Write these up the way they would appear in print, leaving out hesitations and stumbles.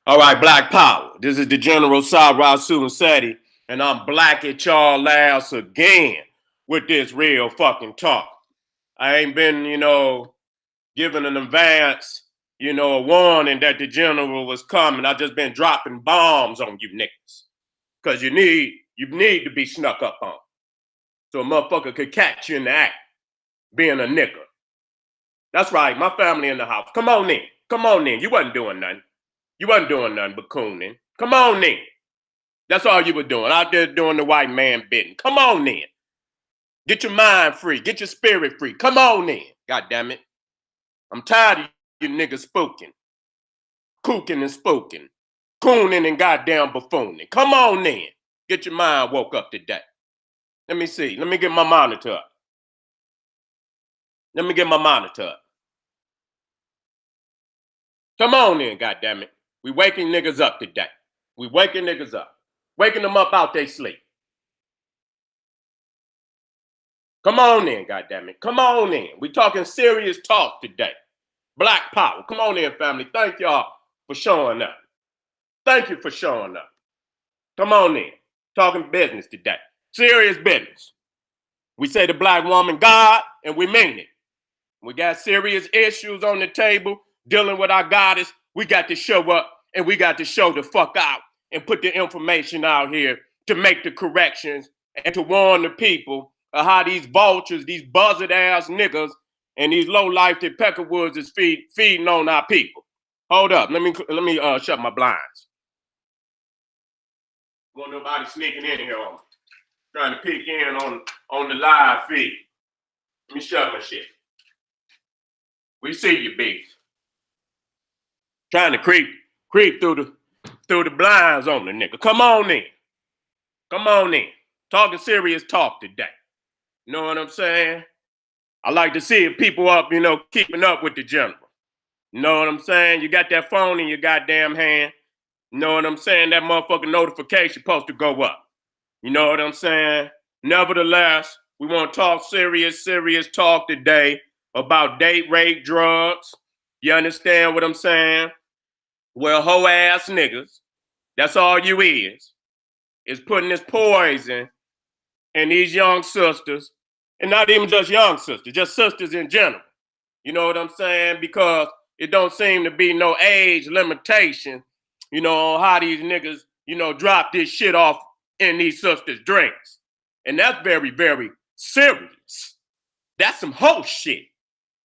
All right, Black Power. This is the General Sarasu and Seti, and I'm black at y'all ass again with this real fucking talk. I ain't been, given an advance, a warning that the general was coming. I just been dropping bombs on you niggas. Cause you need to be snuck up on. So a motherfucker could catch you in the act, being a nigga. That's right, my family in the house. Come on in. Come on in. You wasn't doing nothing. You wasn't doing nothing but cooning. Come on in. That's all you were doing, out there doing the white man bidding. Come on in. Get your mind free. Get your spirit free. Come on in. God damn it. I'm tired of you niggas spooking, cooking and spooking, cooning and goddamn buffooning. Come on in. Get your mind woke up today. Let me see. Let me get my monitor up. Let me get my monitor up. Come on in, goddammit. We waking niggas up today. We waking niggas up. Waking them up out they sleep. Come on in, goddammit. Come on in. We talking serious talk today. Black Power. Come on in, family. Thank y'all for showing up. Thank you for showing up. Come on in. Talking business today. Serious business. We say the black woman God, and we mean it. We got serious issues on the table dealing with our goddess. We got to show up and we got to show the fuck out and put the information out here to make the corrections and to warn the people of how these vultures, these buzzard ass niggas, and these low life that Peckerwoods is feeding on our people. Hold up, let me shut my blinds. Want nobody sneaking in here on me, trying to peek in on the live feed. Let me shut my shit. We see you, beast. Trying to creep through the blinds on the nigga. Come on in. Come on in. Talking serious talk today. You know what I'm saying? I like to see people up, keeping up with the general. You know what I'm saying? You got that phone in your goddamn hand. You know what I'm saying? That motherfucking notification supposed to go up. You know what I'm saying? Nevertheless, we want to talk serious talk today about date rape drugs. You understand what I'm saying? Well, hoe ass niggas, that's all you is putting this poison in these young sisters, and not even just young sisters, just sisters in general. You know what I'm saying? Because it don't seem to be no age limitation, on how these niggas, drop this shit off in these sisters' drinks. And that's very, very serious. That's some hoe shit.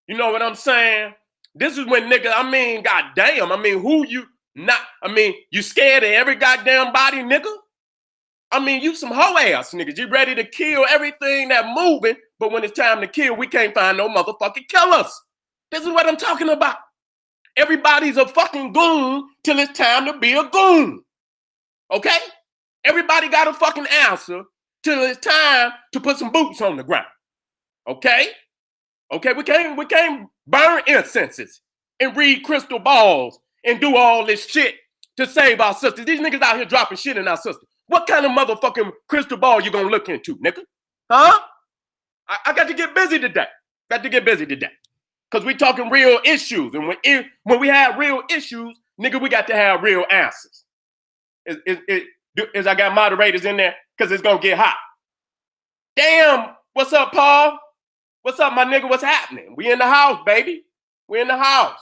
You know what I'm saying? This is when niggas, goddamn, who you not, you scared of every goddamn body, nigga? You some hoe ass niggas. You ready to kill everything that moving, but when it's time to kill, we can't find no motherfucking killers. This is what I'm talking about. Everybody's a fucking goon till it's time to be a goon. Okay? Everybody got a fucking answer till it's time to put some boots on the ground. Okay? Okay, we can't burn incenses and read crystal balls and do all this shit to save our sisters. These niggas out here dropping shit in our sisters. What kind of motherfucking crystal ball you gonna look into, nigga? Huh? I got to get busy today. Got to get busy today. Because we talking real issues. And when we have real issues, nigga, we got to have real answers. Is I got moderators in there? Because it's gonna get hot. Damn, what's up, Paul? What's up, my nigga? What's happening? We in the house, baby. We in the house.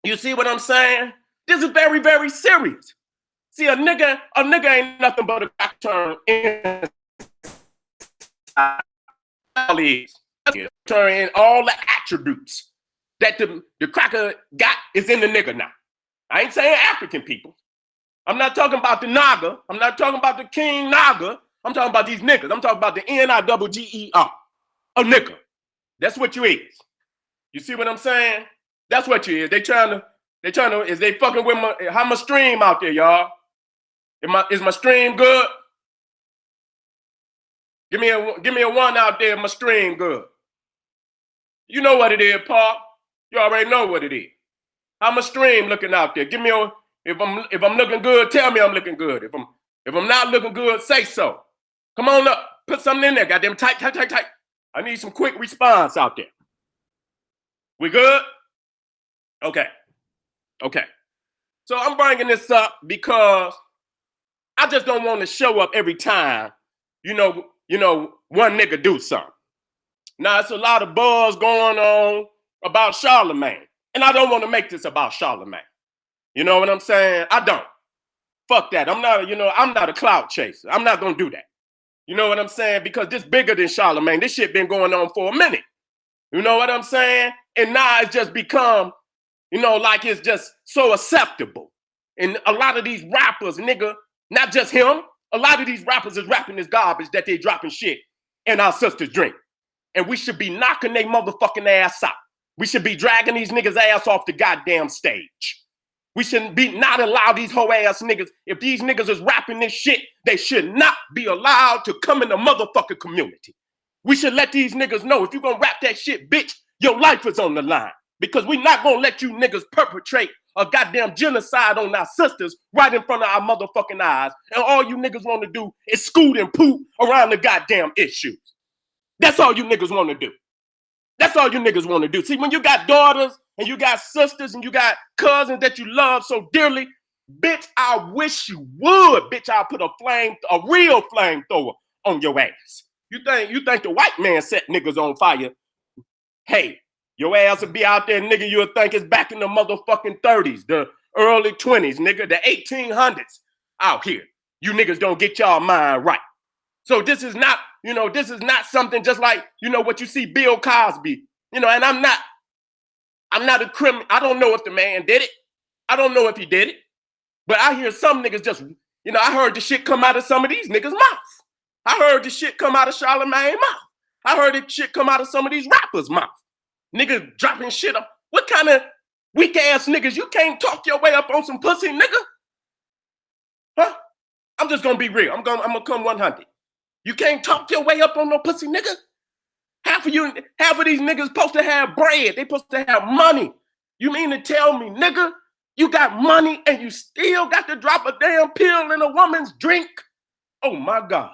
You see what I'm saying? This is very, very serious. See, a nigga ain't nothing but a back turn inside. Turn in all the attributes that the cracker got is in the nigga now. I ain't saying African people. I'm not talking about the Naga. I'm not talking about the King Naga. I'm talking about these niggas. I'm talking about the N-I-double-G-E-R. A nigga. That's what you is. You see what I'm saying? That's what you is. They trying to, is they fucking with how my stream out there, y'all? Is my stream good? Give me a one out there, my stream good. You know what it is, Paul. You already know what it is. How my stream looking out there? Give me a, if I'm looking good, tell me I'm looking good. If I'm not looking good, say so. Come on up. Put something in there, goddamn. Tight. I need some quick response out there. We good? Okay. So I'm bringing this up because I just don't want to show up every time, one nigga do something. Now, it's a lot of buzz going on about Charlemagne. And I don't want to make this about Charlemagne. You know what I'm saying? I don't. Fuck that. I'm not a clout chaser. I'm not going to do that. You know what I'm saying? Because this bigger than Charlemagne. This shit been going on for a minute. You know what I'm saying? And now it's just become, like it's just so acceptable. And a lot of these rappers, nigga, not just him, a lot of these rappers is rapping this garbage that they dropping shit and our sisters drink. And we should be knocking their motherfucking ass out. We should be dragging these niggas' ass off the goddamn stage. We shouldn't be not allow these hoe ass niggas. If these niggas is rapping this shit, they should not be allowed to come in the motherfucking community. We should let these niggas know if you're gonna rap that shit, bitch, your life is on the line. Because we not gonna let you niggas perpetrate a goddamn genocide on our sisters right in front of our motherfucking eyes. And all you niggas want to do is scoot and poop around the goddamn issues. That's all you niggas want to do. That's all you niggas want to do. See, when you got daughters and you got sisters and you got cousins that you love so dearly, bitch, I wish you would. Bitch, I'll put a real flamethrower on your ass. You think the white man set niggas on fire? Hey, your ass will be out there, nigga, you'll think it's back in the motherfucking 30s, the early 20s, nigga, the 1800s out here. You niggas don't get y'all mind right. So this is not, something just like, what you see Bill Cosby, and I'm not a criminal. I don't know if the man did it. I don't know if he did it. But I hear some niggas just, I heard the shit come out of some of these niggas' mouths. I heard the shit come out of Charlemagne's mouth. I heard the shit come out of some of these rappers' mouth. Niggas dropping shit up. What kind of weak ass niggas? You can't talk your way up on some pussy, nigga? Huh? I'm just gonna be real. I'm gonna come 100. You can't talk your way up on no pussy, nigga. Half of these niggas supposed to have bread. They supposed to have money. You mean to tell me, nigga, you got money and you still got to drop a damn pill in a woman's drink? Oh my God.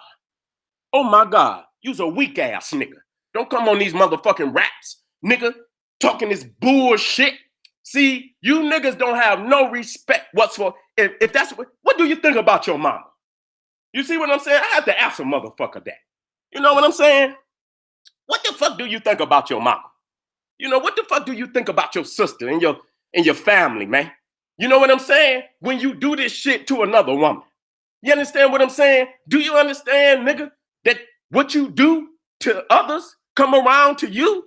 Oh my God. You's a weak ass nigga. Don't come on these motherfucking raps, nigga, talking this bullshit. See, you niggas don't have no respect whatsoever. If that's what do you think about your mama? You see what I'm saying? I have to ask a motherfucker that. You know what I'm saying? What the fuck do you think about your mama? What the fuck do you think about your sister and your family, man? You know what I'm saying? When you do this shit to another woman. You understand what I'm saying? Do you understand, nigga, that what you do to others come around to you?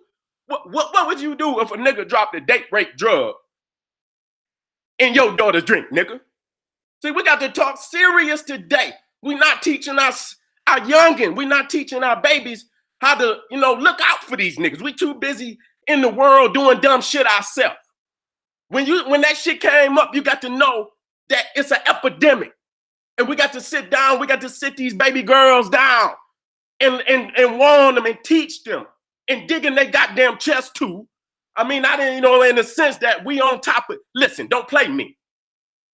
What would you do if a nigga dropped a date rape drug in your daughter's drink, nigga? See, we got to talk serious today. We're not teaching our youngin'. We're not teaching our babies how to, look out for these niggas. We too busy in the world doing dumb shit ourselves. When that shit came up, you got to know that it's an epidemic. And we got to sit down. We got to sit these baby girls down and warn them and teach them and dig in their goddamn chest too. I mean, I didn't, in the sense that we on top of, listen, don't play me.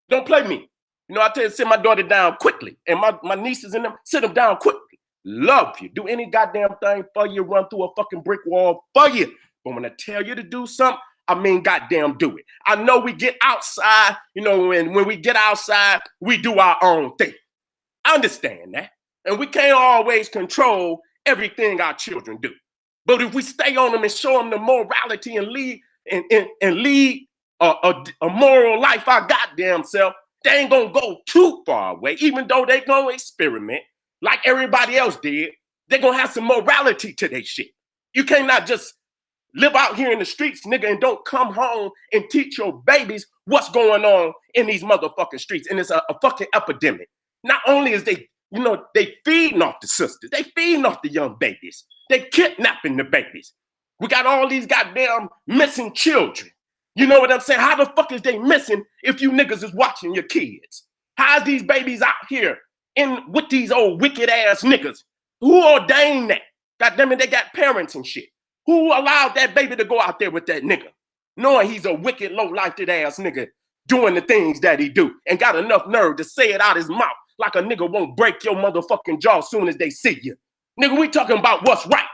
Don't play me. I tell you, sit my daughter down quickly. And my nieces and them, sit them down quickly. Love you. Do any goddamn thing for you. Run through a fucking brick wall for you. But when I tell you to do something, I mean goddamn do it. I know we get outside, and when we get outside, we do our own thing. I understand that. And we can't always control everything our children do. But if we stay on them and show them the morality and lead a moral life our goddamn self, they ain't gonna go too far away, even though they gonna experiment like everybody else did. They gonna have some morality to their shit. You cannot just live out here in the streets, nigga, and don't come home and teach your babies what's going on in these motherfucking streets. And it's a fucking epidemic. Not only is they feeding off the sisters, they feeding off the young babies. They kidnapping the babies. We got all these goddamn missing children. You know what I'm saying? How the fuck is they missing if you niggas is watching your kids? How's these babies out here with these old wicked ass niggas? Who ordained that? Goddamn it, they got parents and shit. Who allowed that baby to go out there with that nigga? Knowing he's a wicked, low-lifted ass nigga doing the things that he do and got enough nerve to say it out his mouth like a nigga won't break your motherfucking jaw as soon as they see you. Nigga, we talking about what's right.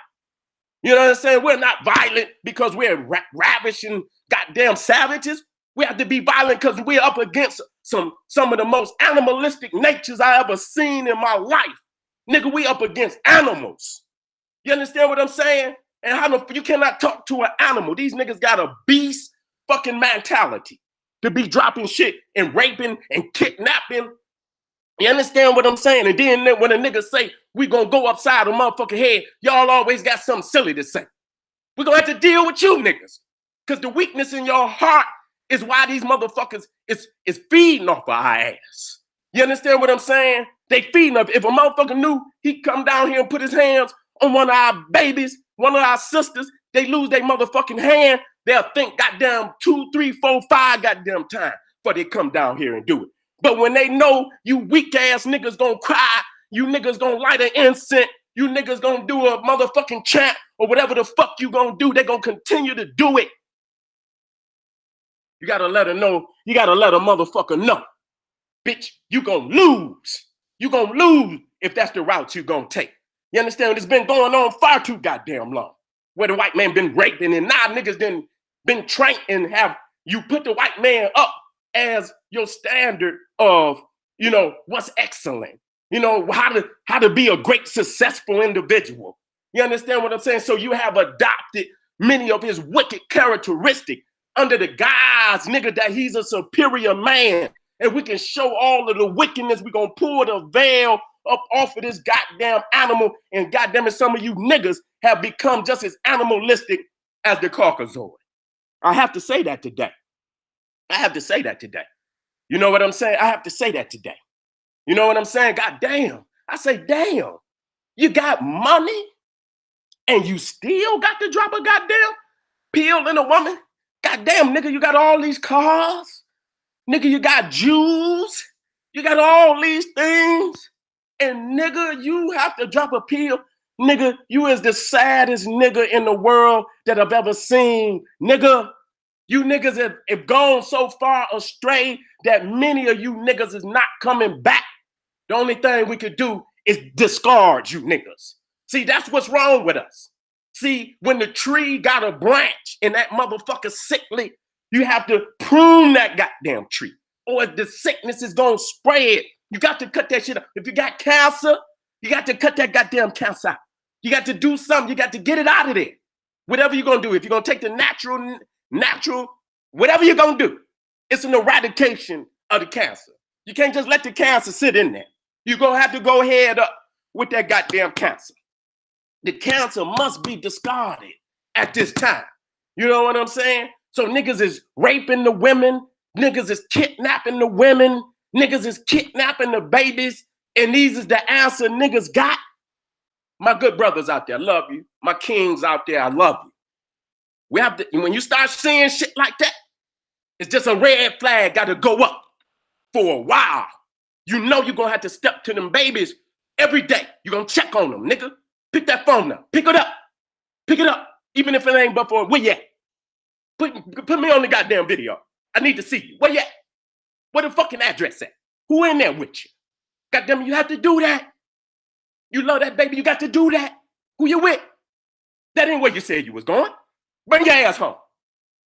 You know what I'm saying? We're not violent because we're ravishing goddamn savages. We have to be violent because we're up against some of the most animalistic natures I ever seen in my life. Nigga, we up against animals. You understand what I'm saying? And how you cannot talk to an animal. These niggas got a beast fucking mentality to be dropping shit and raping and kidnapping. You understand what I'm saying? And then when a nigga say we gonna go upside a motherfucking head, y'all always got something silly to say. We're gonna have to deal with you niggas. Because the weakness in your heart is why these motherfuckers is feeding off of our ass. You understand what I'm saying? They feeding up. If a motherfucker knew he'd come down here and put his hands on one of our babies, one of our sisters, they lose their motherfucking hand, they'll think goddamn 2, 3, 4, 5 goddamn time before they come down here and do it. But when they know you weak ass niggas gonna cry, you niggas gonna light an incense, you niggas gonna do a motherfucking chant or whatever the fuck you gonna do, they gonna continue to do it. You gotta let her know, you gotta let a motherfucker know. Bitch, you gonna lose. You gonna lose if that's the route you gonna take. You understand? It's been going on far too goddamn long. Where the white man been raping and now niggas been trained and have you put the white man up as your standard of, you know, what's excellent. You know, how to be a great, successful individual. You understand what I'm saying? So you have adopted many of his wicked characteristics under the guise, nigga, that he's a superior man. And we can show all of the wickedness. We're going to pull the veil up off of this goddamn animal. And goddamn it, some of you niggas have become just as animalistic as the Caucasoid. I have to say that today. I have to say that today. You know what I'm saying? I have to say that today. You know what I'm saying? God damn. I say, damn, you got money and you still got to drop a goddamn pill in a woman? Goddamn, nigga, you got all these cars. Nigga, you got Jews. You got all these things. And nigga, you have to drop a pill. Nigga, you is the saddest nigga in the world that I've ever seen. Nigga, you niggas have gone so far astray that many of you niggas is not coming back. The only thing we could do is discard you niggas. See, that's what's wrong with us. See, when the tree got a branch and that motherfucker sickly, you have to prune that goddamn tree or the sickness is going to spread. You got to cut that shit up. If you got cancer, you got to cut that goddamn cancer out. You got to do something. You got to get it out of there. Whatever you're going to do. If you're going to take the natural, whatever you're going to do, it's an eradication of the cancer. You can't just let the cancer sit in there. You're going to have to go head up with that goddamn cancer. The cancer must be discarded at this time. You know what I'm saying? So niggas is raping the women. Niggas is kidnapping the women. Niggas is kidnapping the babies. And these is the answer niggas got. My good brothers out there, I love you. My kings out there, I love you. We have to, when you start seeing shit like that, it's just a red flag got to go up for a while. You know you're going to have to step to them babies every day. You're going to check on them, nigga. Pick that phone up. Pick it up. Pick it up. Even if it ain't but for where you at? Put me on the goddamn video. I need to see you. Where you at? Where the fucking address at? Who in there with you? Goddamn, you have to do that. You love that baby, you got to do that. Who you with? That ain't where you said you was going. Bring your ass home.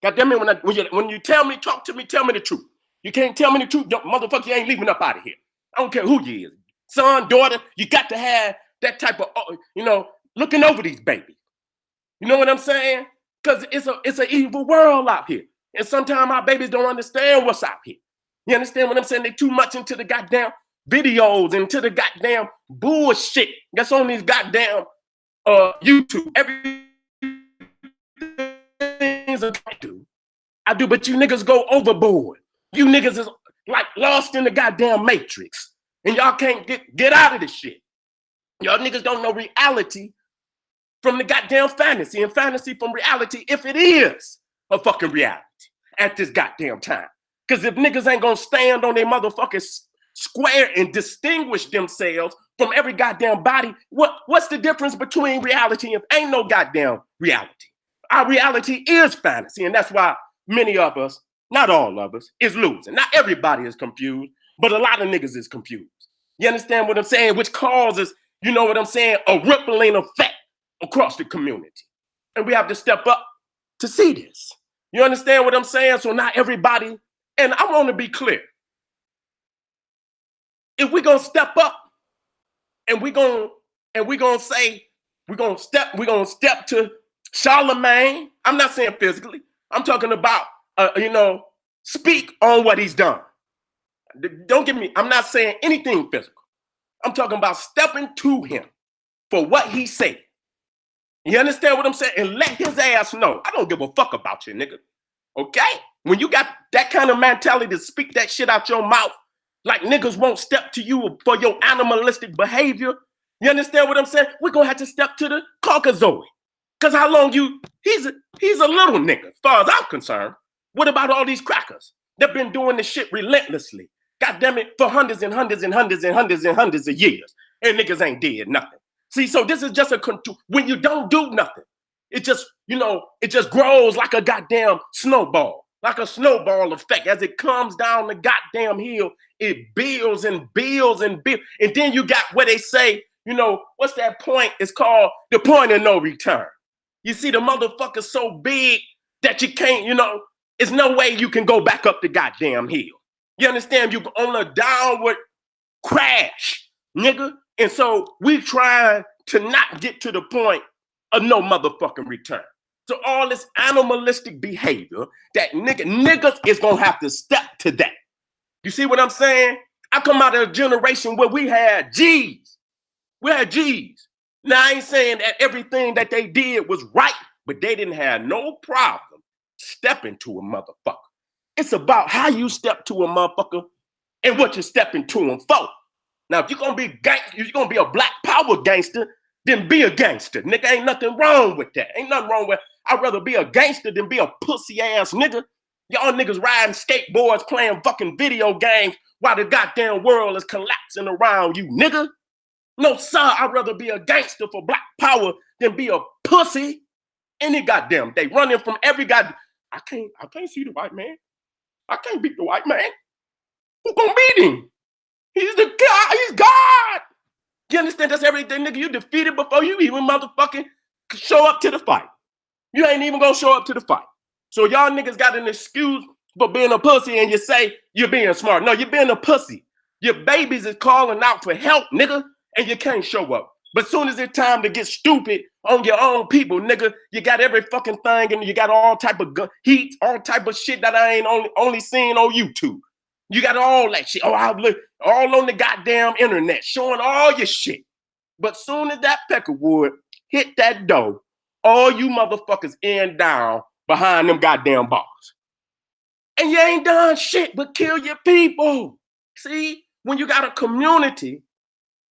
Goddamn it, when you tell me, talk to me, tell me the truth. You can't tell me the truth, motherfucker, you ain't leaving up out of here. I don't care who you is. Son, daughter, you got to have that type of, looking over these babies. You know what I'm saying? Because it's an evil world out here. And sometimes our babies don't understand what's out here. You understand what I'm saying? They too much into the goddamn videos, into the goddamn bullshit that's on these goddamn YouTube. Everything I do, but you niggas go overboard. You niggas is like lost in the goddamn matrix. And y'all can't get out of this shit. Y'all niggas don't know reality from the goddamn fantasy and fantasy from reality if it is a fucking reality at this goddamn time. Because if niggas ain't gonna stand on their motherfucking square and distinguish themselves from every goddamn body, what's the difference between reality and ain't no goddamn reality? Our reality is fantasy, and that's why many of us, not all of us, is losing. Not everybody is confused, but a lot of niggas is confused. You understand what I'm saying? Which causes, you know what I'm saying, a rippling effect across the community. And we have to step up to see this. You understand what I'm saying? So not everybody, and I want to be clear. If we're gonna step up and we're gonna say we're gonna step to Charlemagne. I'm not saying physically. I'm talking about speak on what he's done. Don't get me, I'm not saying anything physical. I'm talking about stepping to him for what he said. You understand what I'm saying? And let his ass know. I don't give a fuck about you, nigga. Okay? When you got that kind of mentality to speak that shit out your mouth, like niggas won't step to you for your animalistic behavior. You understand what I'm saying? We're gonna have to step to the Caucasoid. Cause how long he's a little nigga, as far as I'm concerned. What about all these crackers? They've been doing this shit relentlessly. God damn it, for hundreds and hundreds and hundreds and hundreds and hundreds of years. And niggas ain't did nothing. See, so this is just when you don't do nothing, it just grows like a goddamn snowball, like a snowball effect. As it comes down the goddamn hill, it builds and builds and builds. And then you got where they say, what's that point? It's called the point of no return. You see the motherfucker so big that you can't, there's no way you can go back up the goddamn hill. You understand? You're on a downward crash, nigga. And so we trying to not get to the point of no motherfucking return. So all this animalistic behavior that niggas is gonna have to step to that. You see what I'm saying? I come out of a generation where we had G's. We had G's. Now I ain't saying that everything that they did was right, but they didn't have no problem stepping to a motherfucker. It's about how you step to a motherfucker and what you're stepping to him for. Now, if you're gonna be a black power gangster, then be a gangster. Nigga, ain't nothing wrong with that. Ain't nothing wrong with I'd rather be a gangster than be a pussy ass nigga. Y'all niggas riding skateboards, playing fucking video games while the goddamn world is collapsing around you, nigga. No, sir, I'd rather be a gangster for black power than be a pussy any goddamn day. Running from every goddamn. I can't see the white man. I can't beat the white man. Who gonna beat him? He's the God. He's God. You understand? That's everything, nigga. You defeated before you even motherfucking show up to the fight. You ain't even gonna show up to the fight. So y'all niggas got an excuse for being a pussy and you say you're being smart. No, you're being a pussy. Your babies is calling out for help, nigga, and you can't show up. But soon as it's time to get stupid on your own people, nigga, you got every fucking thing and you got all type of heat, all type of shit that I ain't only seen on YouTube. You got all that shit. Oh, I look all on the goddamn internet, showing all your shit. But soon as that peckerwood hit that door, all you motherfuckers end down behind them goddamn bars. And you ain't done shit but kill your people. See, when you got a community,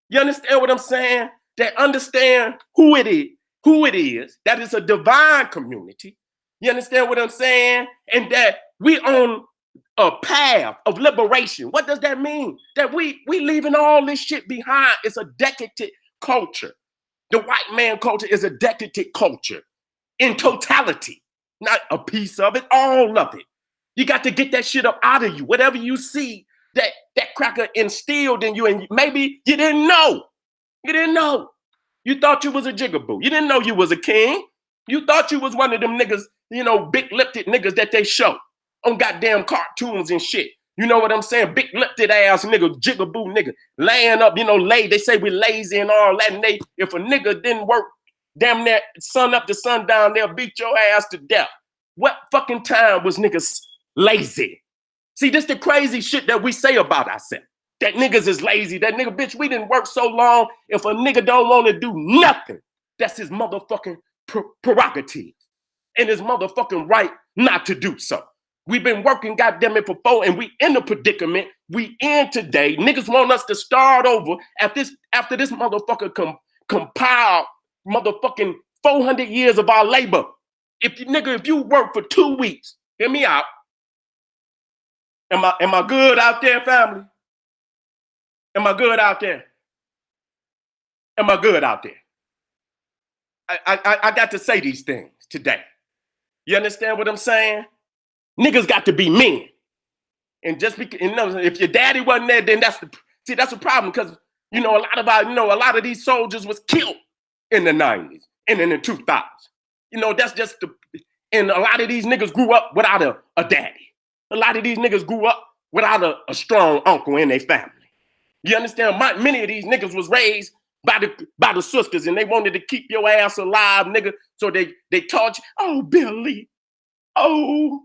you understand what I'm saying? That understand who it is, that is a divine community. You understand what I'm saying? And that we on a path of liberation. What does that mean? That we leaving all this shit behind. It's a decadent culture. The white man culture is a decadent culture in totality, not a piece of it, all of it. You got to get that shit up out of you. Whatever you see that cracker instilled in you, and maybe you didn't know. You didn't know. You thought you was a jigaboo. You didn't know you was a king. You thought you was one of them niggas, big-lipped niggas that they show on goddamn cartoons and shit. You know what I'm saying? Big-lipped ass nigga, jigaboo nigga, laying up, they say we lazy and all that. And if a nigga didn't work damn near sun up to sundown, they'll beat your ass to death. What fucking time was niggas lazy? See, this the crazy shit that we say about ourselves. That niggas is lazy. That nigga, bitch, we didn't work so long. If a nigga don't want to do nothing, that's his motherfucking prerogative. And his motherfucking right not to do so. We've been working, goddamn it, for 4, and we in the predicament we in today. Niggas want us to start over after this motherfucker compiled motherfucking 400 years of our labor. If you work for 2 weeks, hear me out. Am I good out there, family? Am I good out there? Am I good out there? I got to say these things today. You understand what I'm saying? Niggas got to be men. And just because, if your daddy wasn't there, then that's a problem, because a lot of these soldiers was killed in the 90s and in the 2000s. That's just And a lot of these niggas grew up without a daddy. A lot of these niggas grew up without a strong uncle in their family. You understand? Many of these niggas was raised by the sisters, and they wanted to keep your ass alive, nigga. So they taught you, oh, Billy, oh,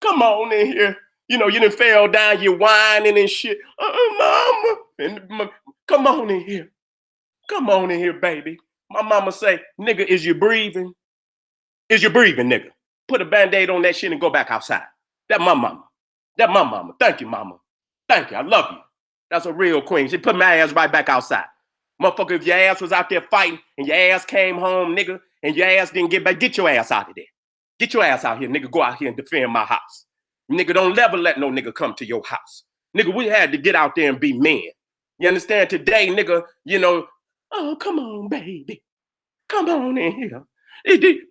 come on in here. You know, you done fell down, you whining and shit. Mama. And come on in here. Come on in here, baby. My mama say, nigga, is you breathing? Is you breathing, nigga? Put a Band-Aid on that shit and go back outside. That my mama. That my mama. Thank you, mama. Thank you. I love you. That's a real queen. She put my ass right back outside. Motherfucker, if your ass was out there fighting and your ass came home, nigga, and your ass didn't get back, get your ass out of there. Get your ass out here, nigga. Go out here and defend my house. Nigga, don't never let no nigga come to your house. Nigga, we had to get out there and be men. You understand? Today, nigga, you know, oh, come on, baby. Come on in here.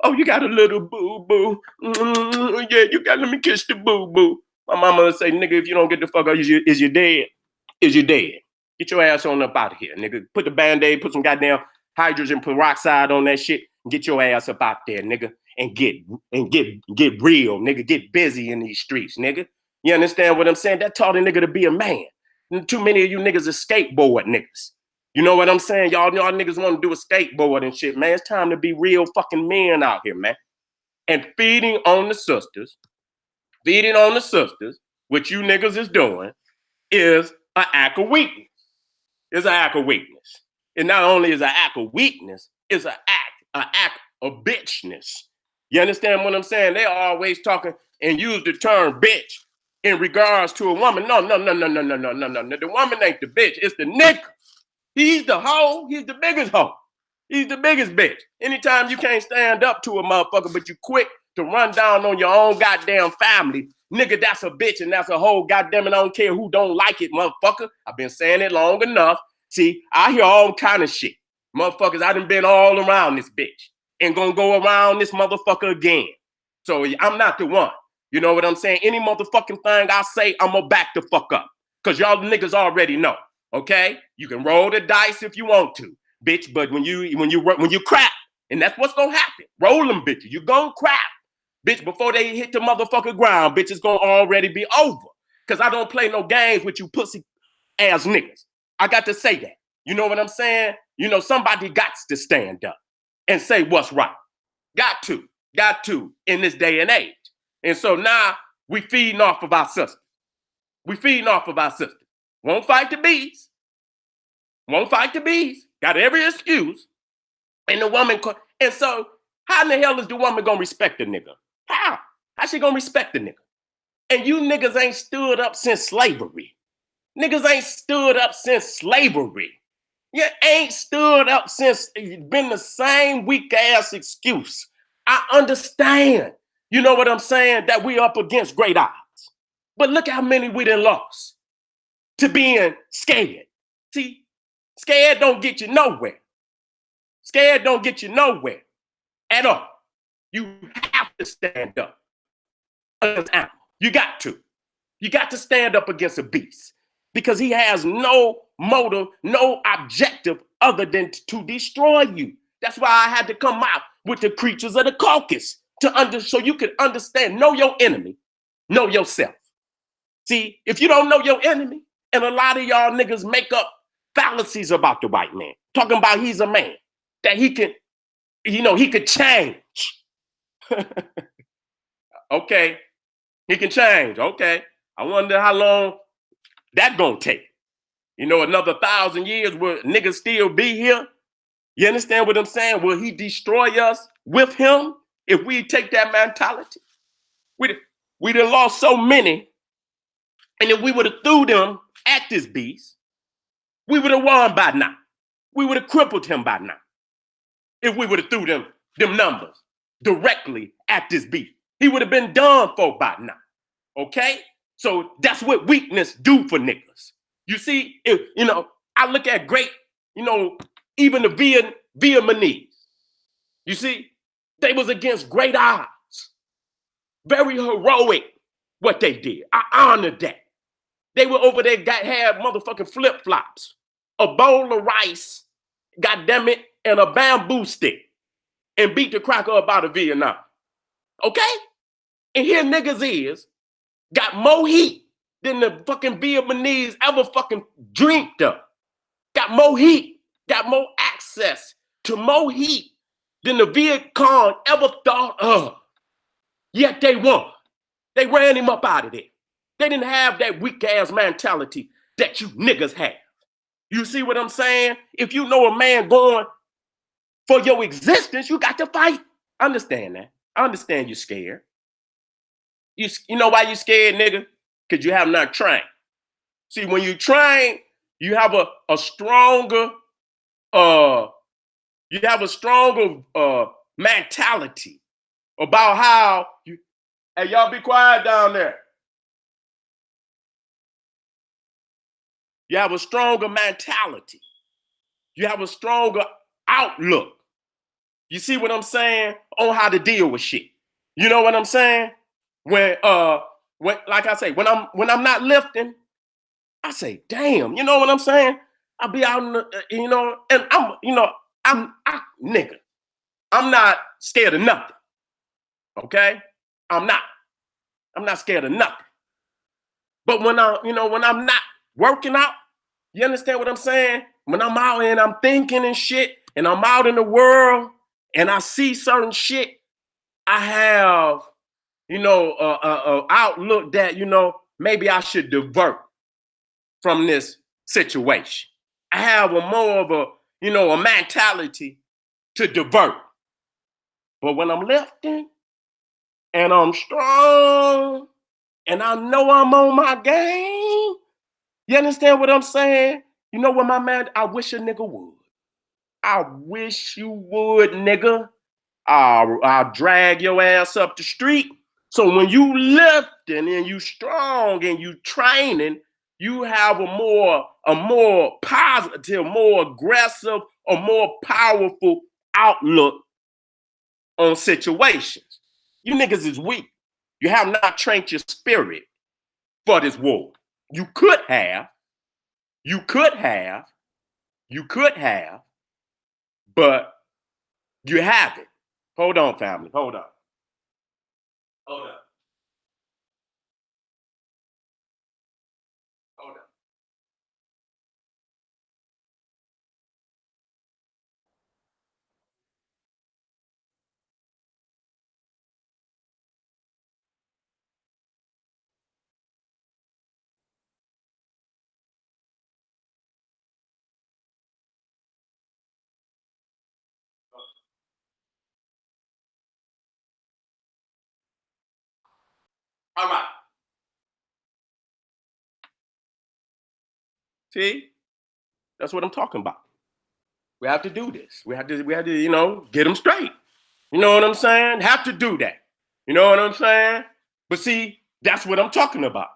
Oh, you got a little boo-boo. Yeah, you got, let me kiss the boo-boo. My mama would say, nigga, if you don't get the fuck out, is you dead? Is you dead? Get your ass on up out of here, nigga. Put the Band-Aid, put some goddamn hydrogen peroxide on that shit, and get your ass up out there, nigga. And get real, nigga. Get busy in these streets, nigga. You understand what I'm saying? That taught a nigga to be a man. And too many of you niggas are skateboard niggas. You know what I'm saying? Y'all niggas want to do a skateboard and shit, man. It's time to be real fucking men out here, man. And feeding on the sisters, what you niggas is doing, is an act of weakness. It's an act of weakness. And not only is an act of weakness, it's an act of bitchness. You understand what I'm saying? They always talking and use the term bitch in regards to a woman. No. The woman ain't the bitch. It's the nigga. He's the hoe. He's the biggest hoe. He's the biggest bitch. Anytime you can't stand up to a motherfucker, but you quick to run down on your own goddamn family, nigga, that's a bitch and that's a hoe. Goddamn it, I don't care who don't like it, motherfucker. I've been saying it long enough. See, I hear all kind of shit. Motherfuckers, I done been all around this bitch and gonna go around this motherfucker again. So I'm not the one. You know what I'm saying? Any motherfucking thing I say, I'm gonna back the fuck up. Cause y'all niggas already know. Okay? You can roll the dice if you want to, bitch. But when you crap, and that's what's gonna happen. Roll them, bitches. You gonna crap, bitch. Before they hit the motherfucking ground, bitch, it's gonna already be over. Cause I don't play no games with you pussy ass niggas. I got to say that. You know what I'm saying? You know, somebody got to stand up and say what's right. Got to in this day and age. And so now we feeding off of our sisters. Won't fight the bees. Got every excuse. And the woman, and so how in the hell is the woman gonna respect the nigga? How? How she gonna respect the nigga? And you niggas ain't stood up since slavery. You ain't stood up since it's been the same weak ass excuse. I understand. You know what I'm saying? That we up against great odds. But look how many we done lost to being scared. See, scared don't get you nowhere. At all. You have to stand up against an animal. You got to stand up against a beast because he has no motive, no objective other than to destroy you. That's why I had to come out with the creatures of the caucus so you could understand, know your enemy, know yourself. See, if you don't know your enemy, and a lot of y'all niggas make up fallacies about the white man, talking about he's a man, that he can, he could change. Okay, he can change. Okay, I wonder how long that gonna take. Another 1,000 years will niggas still be here? You understand what I'm saying? Will he destroy us with him if we take that mentality? We done lost so many, and if we would have threw them at this beast, we would have won by now. We would have crippled him by now. If we would have threw them numbers directly at this beast, he would have been done for by now. Okay? So that's what weakness do for niggas. You see, I look at great, even the Vietnamese. You see, they was against great odds. Very heroic what they did. I honor that. They were over there, had motherfucking flip-flops, a bowl of rice, goddamn it, and a bamboo stick, and beat the cracker up out of Vietnam. Okay? And here niggas is, got more heat than the fucking Vietnamese ever fucking dreamed of. Got more heat, got more access to more heat than the Viet Cong ever thought of. Yet they won. They ran him up out of there. They didn't have that weak ass mentality that you niggas have. You see what I'm saying? If you know a man going for your existence, you got to fight. I understand that. I understand you're scared. You know why you scared, nigga? Because you have not trained. See, when you train, you have a stronger mentality about how you. Hey, y'all be quiet down there. You have a stronger mentality. You have a stronger outlook. You see what I'm saying? On how to deal with shit. You know what I'm saying? When like I say, when I'm not lifting, I say, damn, you know what I'm saying? I'll be out in the, and nigga, I'm not scared of nothing. Okay? I'm not scared of nothing. But when I'm not working out, you understand what I'm saying? When I'm out and I'm thinking and shit, and I'm out in the world and I see certain shit, I have, outlook that, maybe I should divert from this situation. I have a more of a mentality to divert. But when I'm lifting and I'm strong and I know I'm on my game, you understand what I'm saying? You know what, my man? I wish a nigga would. I wish you would, nigga. I'll drag your ass up the street. So when you lifting and you strong and you training, you have a more positive, more aggressive, a more powerful outlook on situations. You niggas is weak. You have not trained your spirit for this war. You could have, but you haven't. Hold on, family. Hold on. Hold on. Hold on. All right. See? That's what I'm talking about. We have to do this. We have to, get them straight. You know what I'm saying? Have to do that. You know what I'm saying? But see, that's what I'm talking about.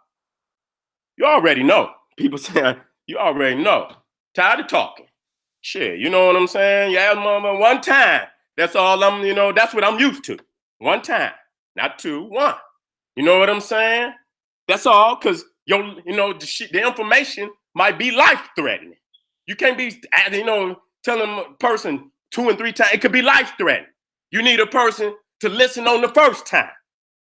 You already know. People saying, you already know. Tired of talking. Shit, you know what I'm saying? You ask mama one time. That's all that's what I'm used to. One time. Not two, one. You know what I'm saying? That's all, because the information might be life-threatening. You can't be, telling a person 2 and 3 times. It could be life-threatening. You need a person to listen on the first time.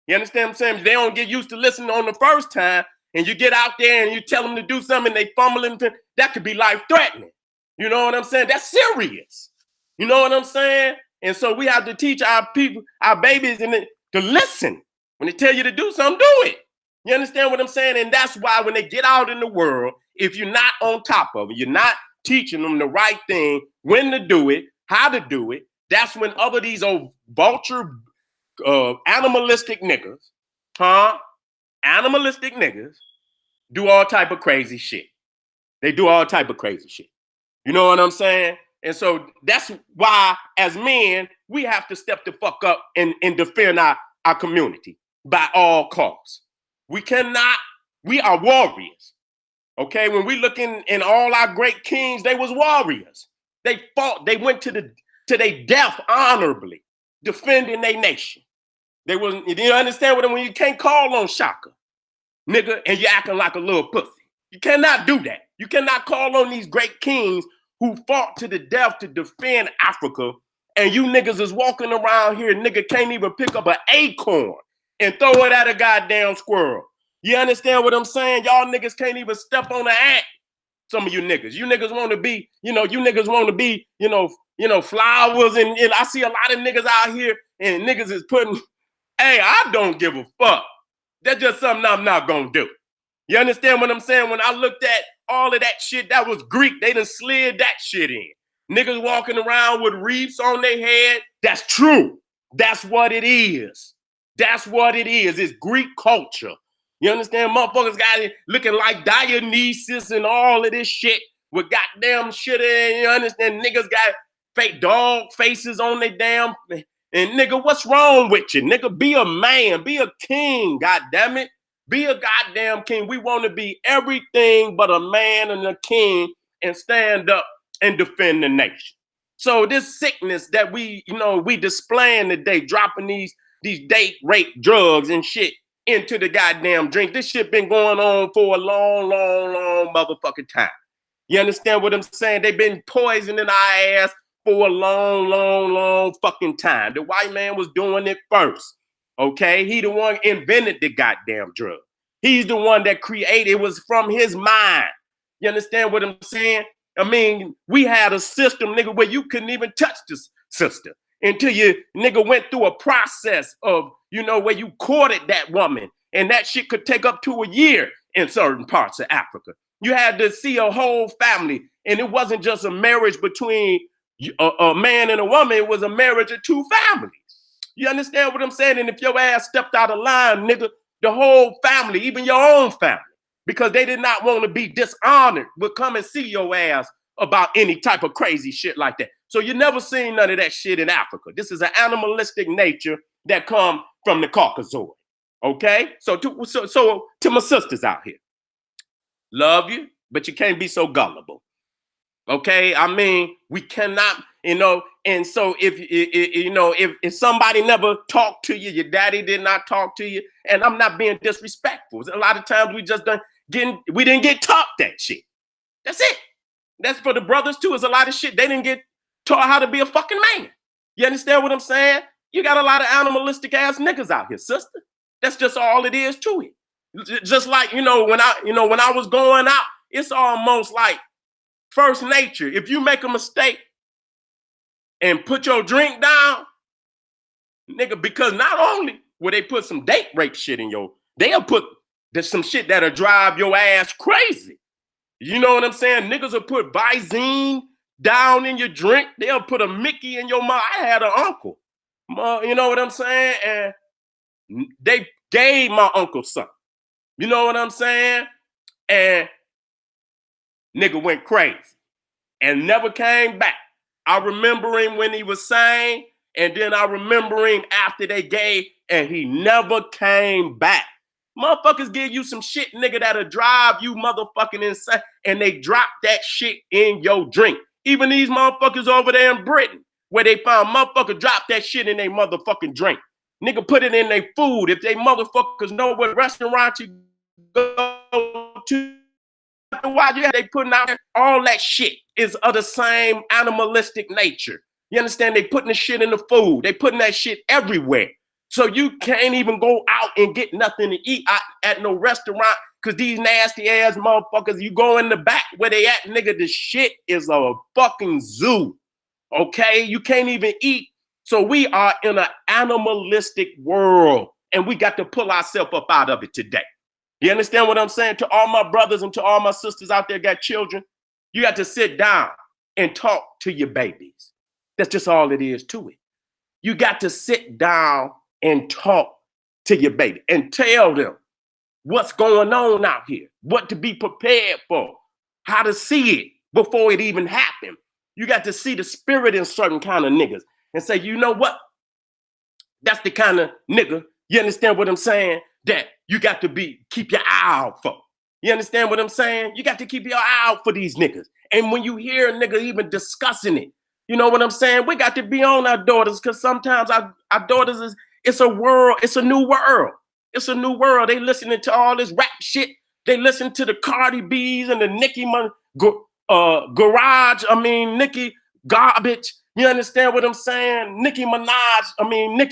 You understand what I'm saying? If they don't get used to listening on the first time, and you get out there and you tell them to do something, and they fumbling, that could be life-threatening. You know what I'm saying? That's serious. You know what I'm saying? And so we have to teach our people, our babies, to listen. When they tell you to do something, do it. You understand what I'm saying? And that's why when they get out in the world, if you're not on top of it, you're not teaching them the right thing, when to do it, how to do it, that's when other these old vulture, animalistic niggas, animalistic niggas do all type of crazy shit. They do all type of crazy shit. You know what I'm saying? And so that's why, as men, we have to step the fuck up and defend our community by all costs. We are warriors. Okay, when we look in all our great kings, they was warriors. They fought, they went to their death honorably, defending their nation. You understand what I mean? When you can't call on Shaka, nigga, and you're acting like a little pussy. You cannot do that. You cannot call on these great kings who fought to the death to defend Africa And you niggas is walking around here, nigga can't even pick up an acorn and throw it at a goddamn squirrel. You understand what I'm saying? Y'all niggas can't even step on the ant. Some of you niggas want to be, you niggas want to be, flowers. And I see a lot of niggas out here and niggas is putting, hey, I don't give a fuck. That's just something I'm not gonna do. You understand what I'm saying? When I looked at all of that shit that was Greek, they done slid that shit in. Niggas walking around with wreaths on their head. That's true. That's what it is. That's what it is. It's Greek culture. You understand? Motherfuckers got it looking like Dionysus and all of this shit with goddamn shit in. You understand? Niggas got fake dog faces on their damn. And nigga, what's wrong with you? Nigga, be a man. Be a king, goddammit. Be a goddamn king. We want to be everything but a man and a king and stand up and defend the nation. So this sickness that we displaying today, dropping these date rape drugs and shit into the goddamn drink. This shit been going on for a long, long, long motherfucking time. You understand what I'm saying? They've been poisoning our ass for a long, long, long fucking time. The white man was doing it first. Okay? He the one invented the goddamn drug. He's the one that created. It was from his mind. You understand what I'm saying? I mean, we had a system, nigga, where you couldn't even touch this sister until you, nigga, went through a process of, where you courted that woman. And that shit could take up to a year in certain parts of Africa. You had to see a whole family. And it wasn't just a marriage between a man and a woman. It was a marriage of two families. You understand what I'm saying? And if your ass stepped out of line, nigga, the whole family, even your own family, because they did not want to be dishonored, would come and see your ass about any type of crazy shit like that. So you never seen none of that shit in Africa. This is an animalistic nature that come from the Caucasoid. Okay? So to my sisters out here, love you, but you can't be so gullible. Okay? I mean, we cannot, and so if somebody never talked to you, your daddy did not talk to you, and I'm not being disrespectful. A lot of times we just we didn't get taught that shit. That's it. That's for the brothers too. It's a lot of shit. They didn't get taught how to be a fucking man. You understand what I'm saying? You got a lot of animalistic ass niggas out here, sister. That's just all it is to it. Just like, when I was going out, it's almost like first nature. If you make a mistake and put your drink down, nigga, because not only will they put some date rape shit in they'll put some shit that'll drive your ass crazy. You know what I'm saying? Niggas will put Visine down in your drink. They'll put a Mickey in your mouth. I had an uncle. You know what I'm saying? And they gave my uncle something. You know what I'm saying? And nigga went crazy and never came back. I remember him when he was sane, and then I remember him after they gave, and he never came back. Motherfuckers give you some shit, nigga, that'll drive you motherfucking insane, and they drop that shit in your drink. Even these motherfuckers over there in Britain, where they found motherfuckers drop that shit in their motherfucking drink. Nigga put it in their food. If they motherfuckers know what restaurant you go to, why they putting out all that shit is of the same animalistic nature. You understand? They putting the shit in the food. They putting that shit everywhere. So you can't even go out and get nothing to eat at no restaurant because these nasty ass motherfuckers, you go in the back where they at, nigga, the shit is a fucking zoo. Okay? You can't even eat. So we are in an animalistic world, and we got to pull ourselves up out of it today. You understand what I'm saying? To all my brothers and to all my sisters out there got children, you got to sit down and talk to your babies. That's just all it is to it. You got to sit down and talk to your baby and tell them what's going on out here, what to be prepared for, how to see it before it even happened. You got to see the spirit in certain kind of niggas and say, you know what? That's the kind of nigga, you understand what I'm saying, that you got to keep your eye out for. You understand what I'm saying? You got to keep your eye out for these niggas. And when you hear a nigga even discussing it, you know what I'm saying? We got to be on our daughters, because sometimes our daughters it's a world, it's a new world. It's a new world. They listening to all this rap shit. They listen to the Cardi B's and the Nicki Nicki garbage. You understand what I'm saying? Nicki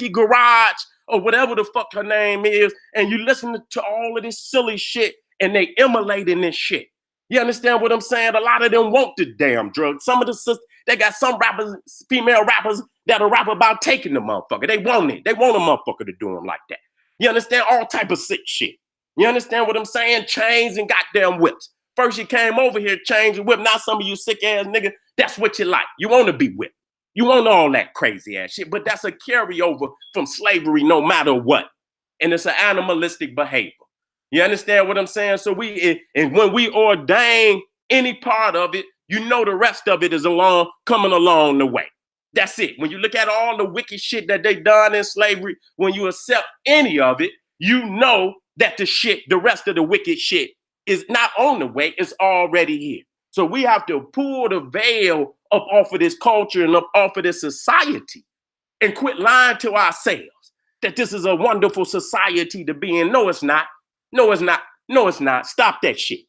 Garage, or whatever the fuck her name is, and you listen to all of this silly shit, and they emulating this shit. You understand what I'm saying? A lot of them want the damn drugs. Some of the sisters, they got some rappers, female rappers, that'll rap about taking the motherfucker. They want it. They want a motherfucker to do them like that. You understand? All type of sick shit. You understand what I'm saying? Chains and goddamn whips. First you came over here, chains and whip. Now some of you sick ass nigga, that's what you like. You want to be whipped. You want all that crazy ass shit, but that's a carryover from slavery no matter what. And it's an animalistic behavior. You understand what I'm saying? So and when we ordain any part of it, you know the rest of it is coming along the way. That's it. When you look at all the wicked shit that they done in slavery, when you accept any of it, you know that the rest of the wicked shit is not on the way, it's already here. So we have to pull the veil up off of this culture and up off of this society and quit lying to ourselves that this is a wonderful society to be in. No, it's not. No, it's not. No, it's not. Stop that shit.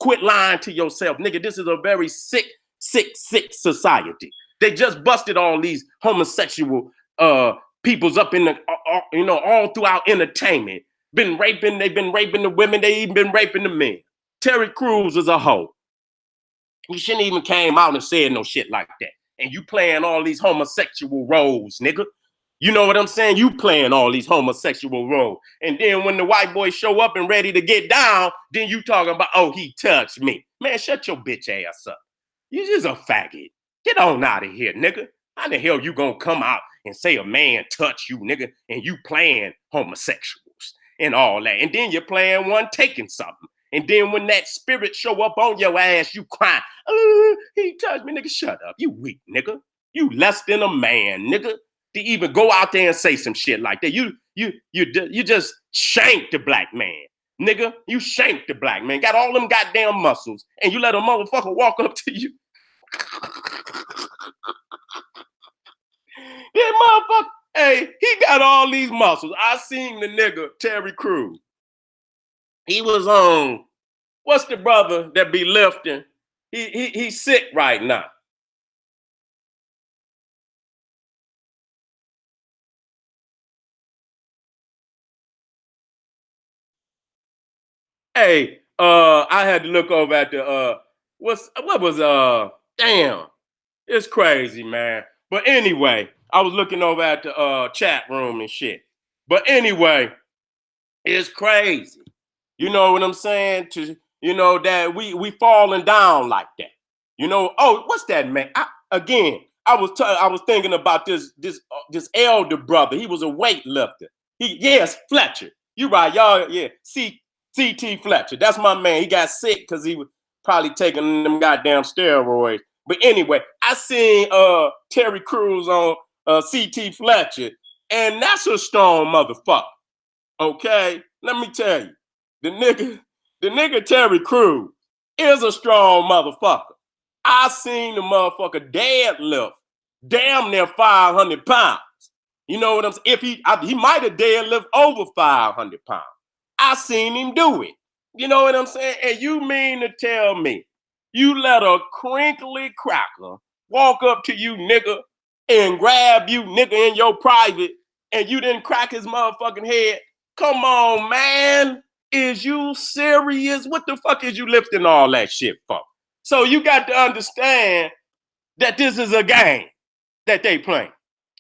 Quit lying to yourself. Nigga, this is a very sick society. They just busted all these homosexual peoples up in the, all throughout entertainment. They've been raping the women, they even been raping the men. Terry Crews is a hoe. You shouldn't even came out and said no shit like that. And you playing all these homosexual roles, nigga. You know what I'm saying? You playing all these homosexual roles. And then when the white boys show up and ready to get down, then you talking about, oh, he touched me. Man, shut your bitch ass up. You just a faggot. Get on out of here, nigga. How the hell you gonna come out and say a man touched you, nigga, and you playing homosexuals and all that. And then you're playing one taking something. And then when that spirit show up on your ass, you crying, oh, he touched me, nigga. Shut up. You weak, nigga. You less than a man, nigga, to even go out there and say some shit like that. You just shanked the black man, nigga. You shanked the black man. Got all them goddamn muscles, and you let a motherfucker walk up to you. Yeah, motherfucker. Hey, he got all these muscles. I seen the nigga Terry Crews. He was on, what's the brother that be lifting? He's sick right now. Hey, I had to look over at the damn, it's crazy, man. But anyway, I was looking over at the chat room and shit. But anyway, it's crazy. You know what I'm saying? That we falling down like that. Oh, what's that, man? I was thinking about this elder brother. He was a weightlifter. Yes, Fletcher. You right, y'all. Yeah, CT Fletcher. That's my man. He got sick because he was probably taking them goddamn steroids. But anyway, I seen Terry Crews on CT Fletcher, and that's a strong motherfucker. Okay, let me tell you, the nigga Terry Crews is a strong motherfucker. I seen the motherfucker deadlift damn near 500 pounds. You know what I'm saying? If he might have deadlift over 500 pounds. I seen him do it. You know what I'm saying? And you mean to tell me you let a crinkly cracker walk up to you, nigga, and grab you, nigga, in your private, and you didn't crack his motherfucking head? Come on, man. Is you serious? What the fuck is you lifting all that shit for? So you got to understand that this is a game that they playing.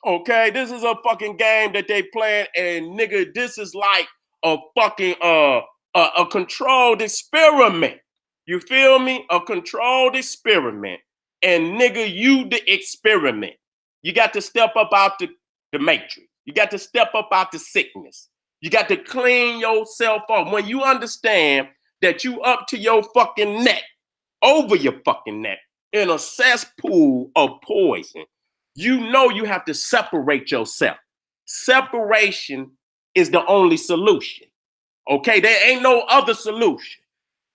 Okay? This is a fucking game that they playing, and nigga, this is like a fucking a controlled experiment. You feel me? A controlled experiment. And nigga, you the experiment. You got to step up out the matrix. You got to step up out the sickness. You got to clean yourself up. When you understand that you up to your fucking neck, over your fucking neck, in a cesspool of poison, you know you have to separate yourself. Separation is the only solution. Okay, there ain't no other solution.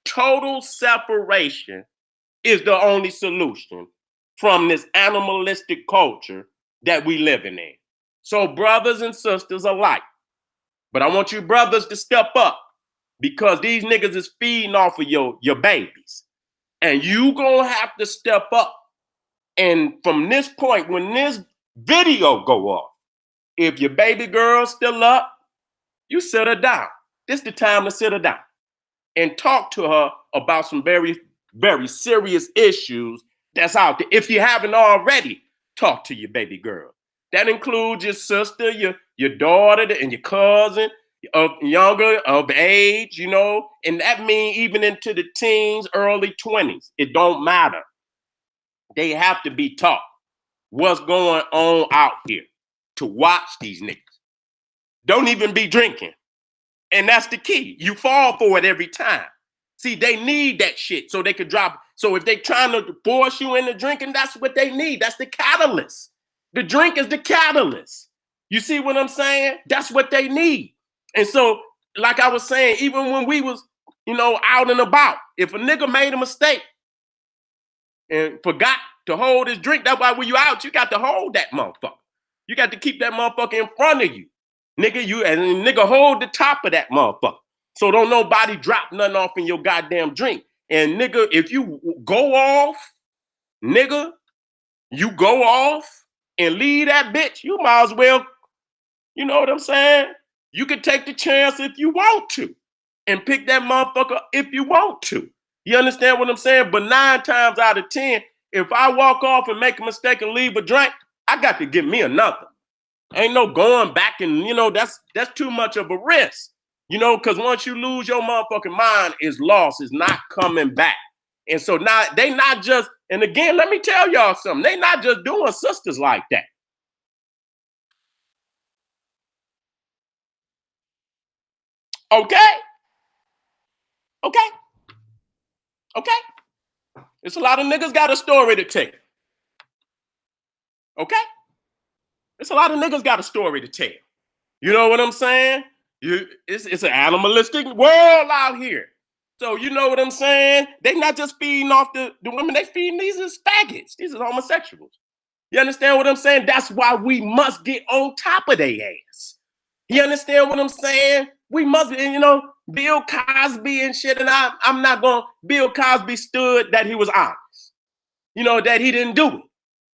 Total separation is the only solution from this animalistic culture that we living in. So brothers and sisters alike, but I want you brothers to step up, because these niggas is feeding off of your babies. And you gonna have to step up And from this point, when this video go off, if your baby girl's still up, you sit her down. This is the time to sit her down and talk to her about some very, very serious issues that's out there. If you haven't already, talk to your baby girl. That includes your sister, your daughter, and your cousin of younger of age, you know, and that means even into the teens, early 20s. It don't matter. They have to be taught what's going on out here to watch these niggas. Don't even be drinking. And that's the key. You fall for it every time. See, they need that shit so they could drop. So if they trying to force you into drinking, that's what they need. That's the catalyst. The drink is the catalyst. You see what I'm saying? That's what they need. And so, like I was saying, even when we was, you know, out and about, if a nigga made a mistake and forgot to hold his drink, that's why when you out, you got to hold that motherfucker. You got to keep that motherfucker in front of you. Nigga, nigga hold the top of that motherfucker. So don't nobody drop nothing off in your goddamn drink. And nigga, if you go off, nigga, you go off and leave that bitch, you might as well, you know what I'm saying? You can take the chance if you want to and pick that motherfucker if you want to. You understand what I'm saying? But 9 times out of 10, if I walk off and make a mistake and leave a drink, I got to give me another. Ain't no going back and, you know, that's too much of a risk, you know, because once you lose your motherfucking mind, it's lost. It's not coming back. And so now they not just, and again, let me tell y'all something. They not just doing sisters like that. Okay? Okay? Okay? It's a lot of niggas got a story to tell. Okay? It's a lot of niggas got a story to tell. You know what I'm saying? It's an animalistic world out here. So you know what I'm saying? They not just feeding off the women, they feeding these as faggots. These are homosexuals. You understand what I'm saying? That's why we must get on top of their ass. You understand what I'm saying? We must, you know, Bill Cosby and shit, and I'm not going, Bill Cosby stood that he was honest. You know, that he didn't do it.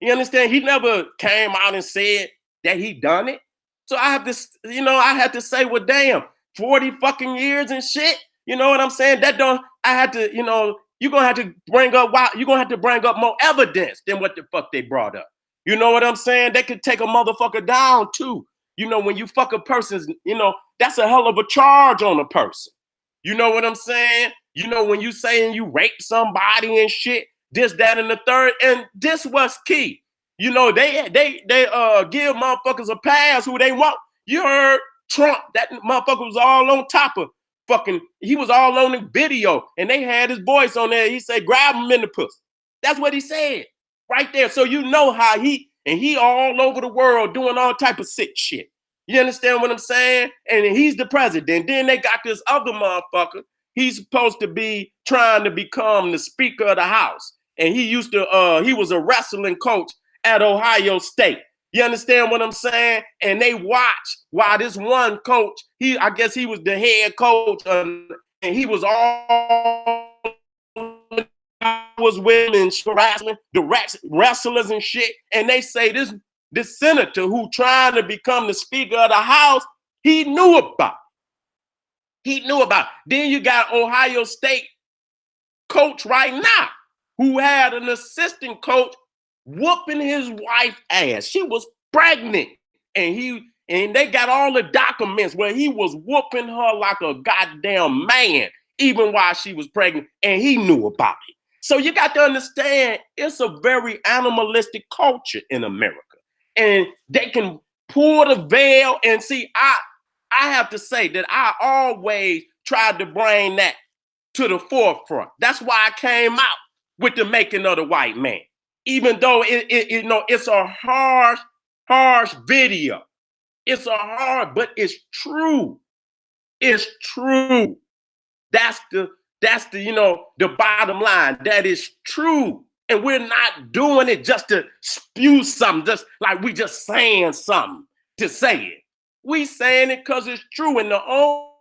You understand? He never came out and said that he done it. So I have to, you know, I had to say, well, damn, 40 fucking years and shit. You know what I'm saying? That don't, I had to, you know, you're going to have to bring up, you're going to have to bring up more evidence than what the fuck they brought up. You know what I'm saying? They could take a motherfucker down too. You know, when you fuck a person's, you know, that's a hell of a charge on a person. You know what I'm saying? You know, when you saying you rape somebody and shit, this, that, and the third, and this was key. You know, they give motherfuckers a pass who they want. You heard Trump, that motherfucker was all on top of fucking, he was all on the video, and they had his voice on there. He said, grab him in the pussy. That's what he said right there. So you know how he all over the world doing all type of sick shit. You understand what I'm saying? And he's the president. Then they got this other motherfucker. He's supposed to be trying to become the Speaker of the House. And he used to, he was a wrestling coach at Ohio State. You understand what I'm saying? And they watch while this one coach, I guess he was the head coach, and he was all was women harassment, the wrestlers and shit. And they say this senator who trying to become the Speaker of the House, he knew about it. He knew about it. Then you got Ohio State coach right now who had an assistant coach whooping his wife ass. She was pregnant, and they got all the documents where he was whooping her like a goddamn man, even while she was pregnant, and he knew about it. So you got to understand, it's a very animalistic culture in America, and they can pull the veil and see. I have to say that I always tried to bring that to the forefront. That's why I came out with the Making of the White Man. Even though you know, it's a harsh video. It's a hard, but it's true. It's true. That's the, you know, the bottom line. That is true. And we're not doing it just to spew something, just like we just saying something to say it. We saying it because it's true. And the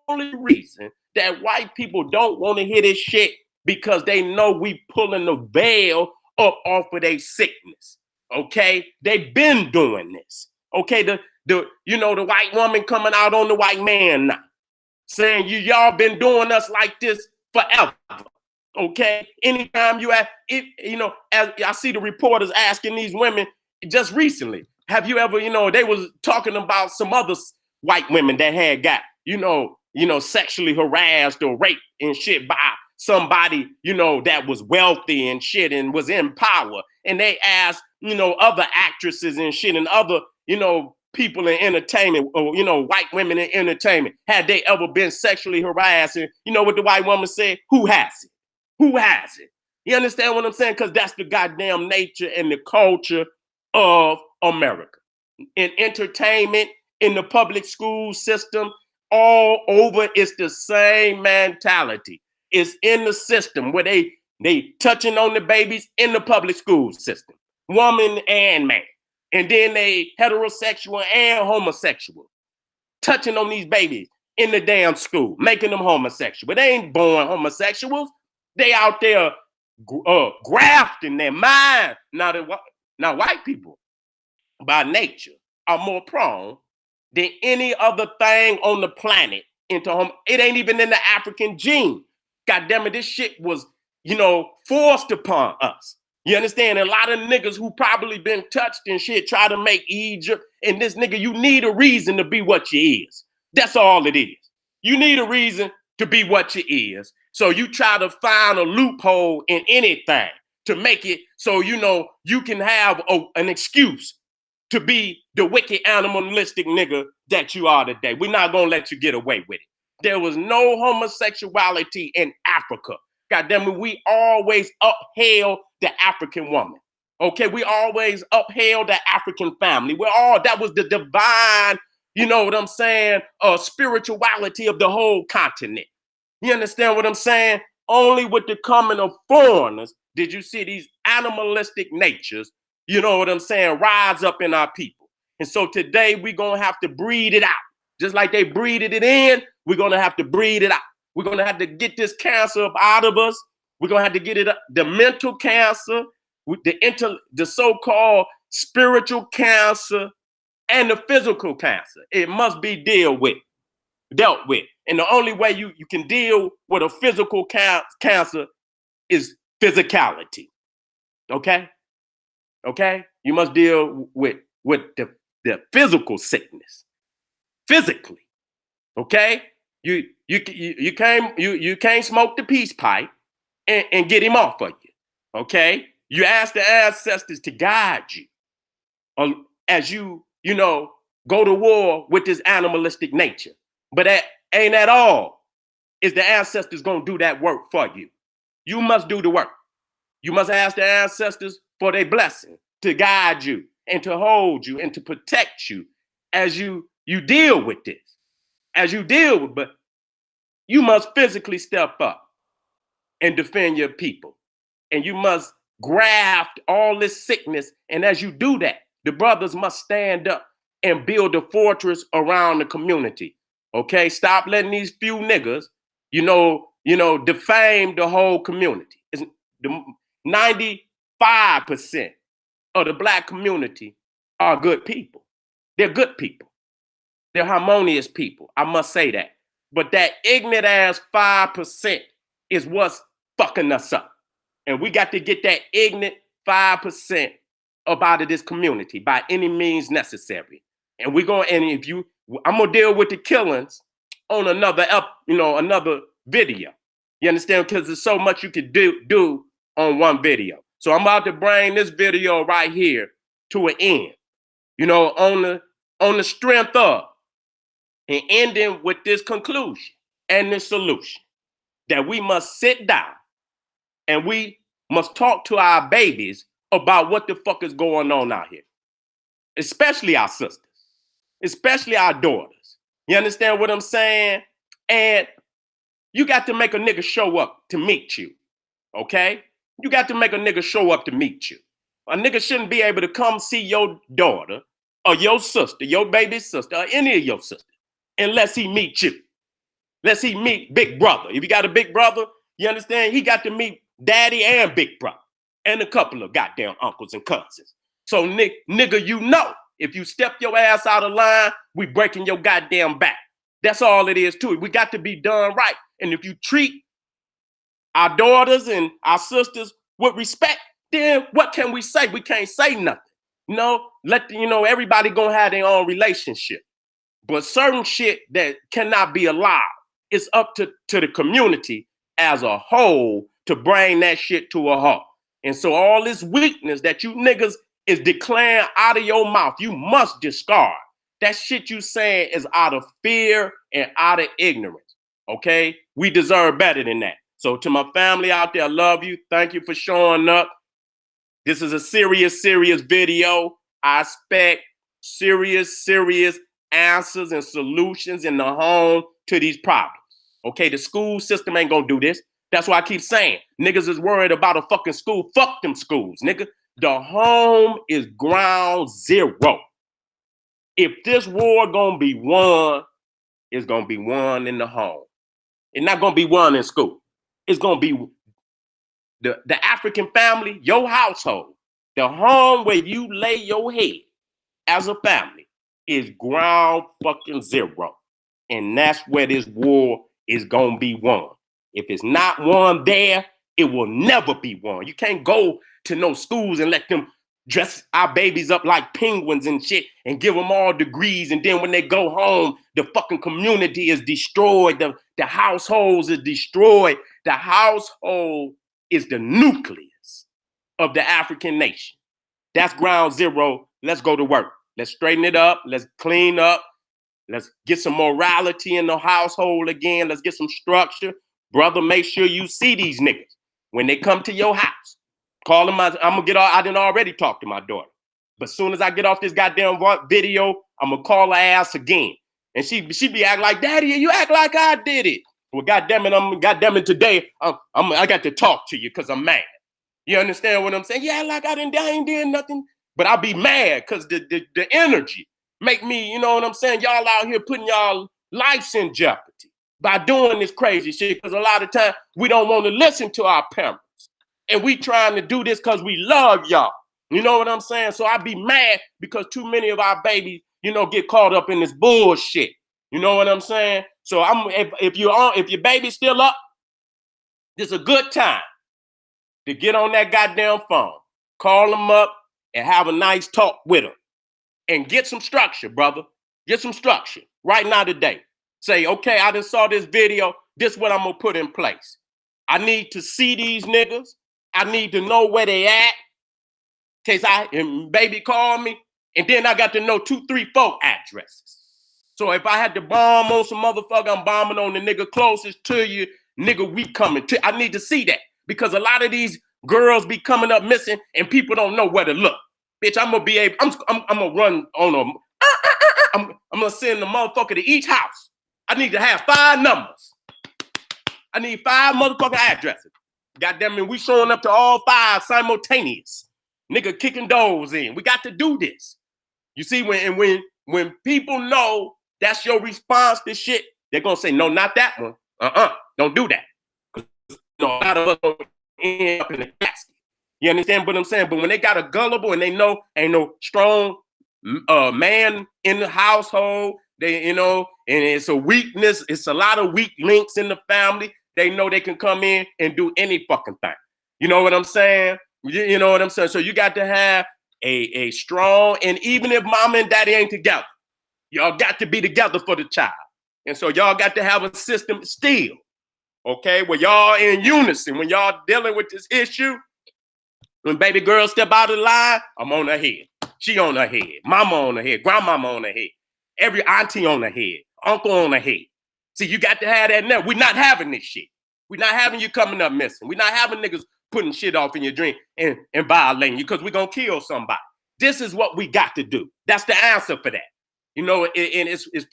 only reason that white people don't want to hear this shit because they know we pulling the veil up off of their sickness. Okay, they've been doing this. Okay, the white woman coming out on the white man now, saying y'all been doing us like this forever. Okay, anytime you ask, as I see the reporters asking these women just recently, have you ever, they was talking about some other white women that had got, sexually harassed or raped and shit by somebody, that was wealthy and shit and was in power. And they asked, other actresses and shit and other, people in entertainment or, white women in entertainment, had they ever been sexually harassed? And you know what the white woman said? Who has it? Who has it? You understand what I'm saying? Because that's the goddamn nature and the culture of America. In entertainment, in the public school system, all over, it's the same mentality. It's in the system where they touching on the babies in the public school system, woman and man. And then they heterosexual and homosexual, touching on these babies in the damn school, making them homosexual. But they ain't born homosexuals. They out there grafting their mind. Now, white people by nature are more prone than any other thing on the planet into home. It ain't even in the African gene. God damn it, this shit was, forced upon us. You understand? A lot of niggas who probably been touched and shit try to make Egypt. And this nigga, you need a reason to be what you is. That's all it is. You need a reason to be what you is. So you try to find a loophole in anything to make it so, you can have an excuse to be the wicked animalistic nigga that you are today. We're not going to let you get away with it. There was no homosexuality in Africa. God damn it, we always upheld the African woman. Okay, we always upheld the African family. That was the divine, you know what I'm saying, spirituality of the whole continent. You understand what I'm saying? Only with the coming of foreigners did you see these animalistic natures, you know what I'm saying, rise up in our people. And so today we're going to have to breed it out. Just like they breeded it in, we're going to have to breed it out. We're going to have to get this cancer up out of us. We're going to have to get it up, the mental cancer, the so-called spiritual cancer, and the physical cancer. It must be dealt with. And the only way you can deal with a physical cancer is physicality. Okay? Okay? You must deal with the physical sickness. Physically. Okay? You can't smoke the peace pipe and get him off of you. Okay? You ask the ancestors to guide you as you go to war with this animalistic nature. But that ain't at all is the ancestors going to do that work for you. You must do the work. You must ask the ancestors for their blessing to guide you and to hold you and to protect you as you deal with this. But you must physically step up and defend your people. And you must graft all this sickness. And as you do that, the brothers must stand up and build a fortress around the community. Okay, stop letting these few niggas, defame the whole community. It's the 95% of the black community are good people. They're good people. They're harmonious people. I must say that. But that ignorant ass 5% is what's fucking us up. And we got to get that ignorant 5% up out of this community by any means necessary. And I'm gonna deal with the killings on another video. You understand? Because there's so much you could do on one video. So I'm about to bring this video right here to an end. On the strength of and ending with this conclusion and this solution that we must sit down and we must talk to our babies about what the fuck is going on out here, especially our sisters, especially our daughters. You understand what I'm saying? And you got to make a nigga show up to meet you, okay? You got to make a nigga show up to meet you. A nigga shouldn't be able to come see your daughter or your sister, your baby sister, or any of your sisters, unless he meet you. Unless he meet big brother. If you got a big brother, you understand? He got to meet daddy and big brother. and a couple of goddamn uncles and cousins. So nigga, you know, if you step your ass out of line, we breaking your goddamn back. That's all it is to it. We got to be done right. And if you treat our daughters and our sisters with respect, then what can we say? We can't say nothing. You know, everybody gonna have their own relationship. But certain shit that cannot be allowed, it's up to the community as a whole to bring that shit to a halt. And so all this weakness that you niggas is declaring out of your mouth, you must discard. That shit you saying is out of fear and out of ignorance, okay? We deserve better than that. So to my family out there, I love you. Thank you for showing up. This is a serious video. I expect serious answers and solutions in the home to these problems. Okay, the school system ain't gonna do this. That's why I keep saying, niggas is worried about a fucking school. Fuck them schools, nigga. The home is ground zero. If this war gonna be won, it's gonna be won in the home. It's not gonna be won in school. It's gonna be the African family, your household, the home where you lay your head as a family is ground fucking zero. And that's where this war is gonna be won. If it's not won there, it will never be won. You can't go to no schools and let them dress our babies up like penguins and shit and give them all degrees. And then when they go home, the fucking community is destroyed. The households is destroyed. The household is the nucleus of the African nation. That's ground zero. Let's go to work. Let's straighten it up. Let's clean up. Let's get some morality in the household again. Let's get some structure. Brother, make sure you see these niggas when they come to your house. Call them. I'm gonna get off. I didn't already talk to my daughter, but as soon as I get off this goddamn video, I'm gonna call her ass again, and she be acting like, Daddy, you act like I did it. Well, goddamn it, today I got to talk to you because I'm mad. You understand what I'm saying? Yeah, like I ain't did nothing, but I'll be mad because the energy make me, you know what I'm saying? Y'all out here putting y'all lives in jeopardy by doing this crazy shit, because a lot of times we don't want to listen to our parents. And we trying to do this because we love y'all. You know what I'm saying? So I be mad because too many of our babies, get caught up in this bullshit. You know what I'm saying? So if your baby's still up, this is a good time to get on that goddamn phone, call them up and have a nice talk with them and get some structure, brother. Get some structure right now today. Say, okay, I just saw this video. This is what I'm gonna put in place. I need to see these niggas. I need to know where they at. In case baby call me. And then I got to know 2, 3, 4 addresses. So if I had to bomb on some motherfucker, I'm bombing on the nigga closest to you. Nigga, we coming to. I need to see that. Because a lot of these girls be coming up missing and people don't know where to look. Bitch, I'm gonna be able, I'm gonna run on them. I'm gonna send the motherfucker to each house. I need to have 5 numbers. I need 5 motherfucking addresses. Goddamn it, we showing up to all 5 simultaneous. Nigga kicking doors in. We got to do this. You see, when people know that's your response to shit, they're gonna say, no, not that one. Don't do that. A lot of us don't end up in the casket. You understand what I'm saying? But when they got a gullible and they know ain't no strong man in the household, and it's a weakness. It's a lot of weak links in the family. They know they can come in and do any fucking thing. You know what I'm saying? You know what I'm saying? So you got to have a strong, and even if mama and daddy ain't together, y'all got to be together for the child. And so y'all got to have a system still, okay, where y'all in unison. When y'all dealing with this issue, when baby girl step out of the line, I'm on her head. She on her head. Mama on her head. Grandmama on her head. Every auntie on her head. Uncle on her head. See, you got to have that now. We're not having this shit. We're not having you coming up missing. We're not having niggas putting shit off in your dream and violating you because we're going to kill somebody. This is what we got to do. That's the answer for that. And it's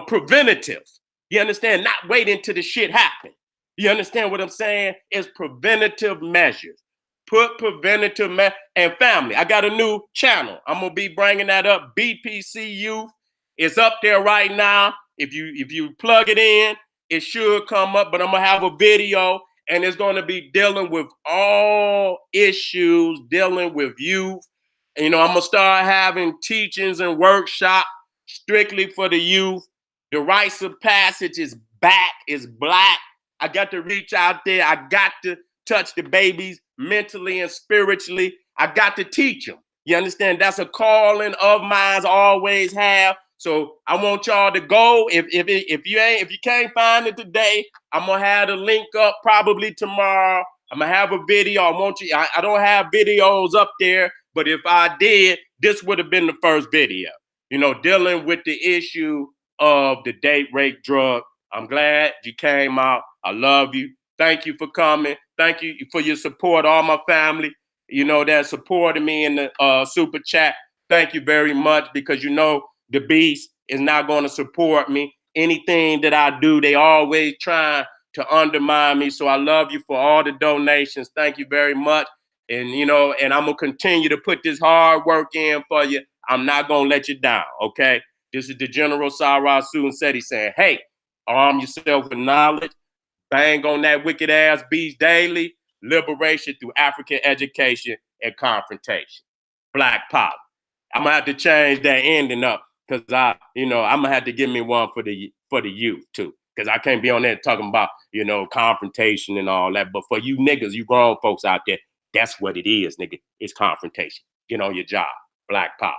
preventative. You understand? Not waiting till the shit happen. You understand what I'm saying? It's preventative measures. Put preventative and family. I got a new channel. I'm going to be bringing that up. BPC Youth. It's up there right now. If you plug it in, it should come up, but I'm going to have a video and it's going to be dealing with all issues dealing with youth. You know, I'm gonna start having teachings and workshops strictly for the youth. The rites of passage is back, is black. I got to reach out there. I got to touch the babies mentally and spiritually. I got to teach them. You understand? That's a calling of mine, always have. So I want y'all to go. If you can't find it today, I'm gonna have the link up probably tomorrow. I'm gonna have a video. I don't have videos up there, but if I did, this would have been the first video. You know, dealing with the issue of the date rape drug. I'm glad you came out. I love you. Thank you for coming. Thank you for your support, all my family, you know, that supported me in the super chat. Thank you very much, because you know the beast is not going to support me. Anything that I do, they always try to undermine me. So I love you for all the donations. Thank you very much. And, you know, and I'm going to continue to put this hard work in for you. I'm not going to let you down, okay? This is the General Sarah Seti saying, hey, arm yourself with knowledge, bang on that wicked ass beast daily, liberation through African education and confrontation. Black power. I'm gonna have to change that ending up, because I'm gonna have to give me one for the youth too. Because I can't be on there talking about, confrontation and all that. But for you niggas, you grown folks out there, that's what it is, nigga. It's confrontation. Get on your job. Black power.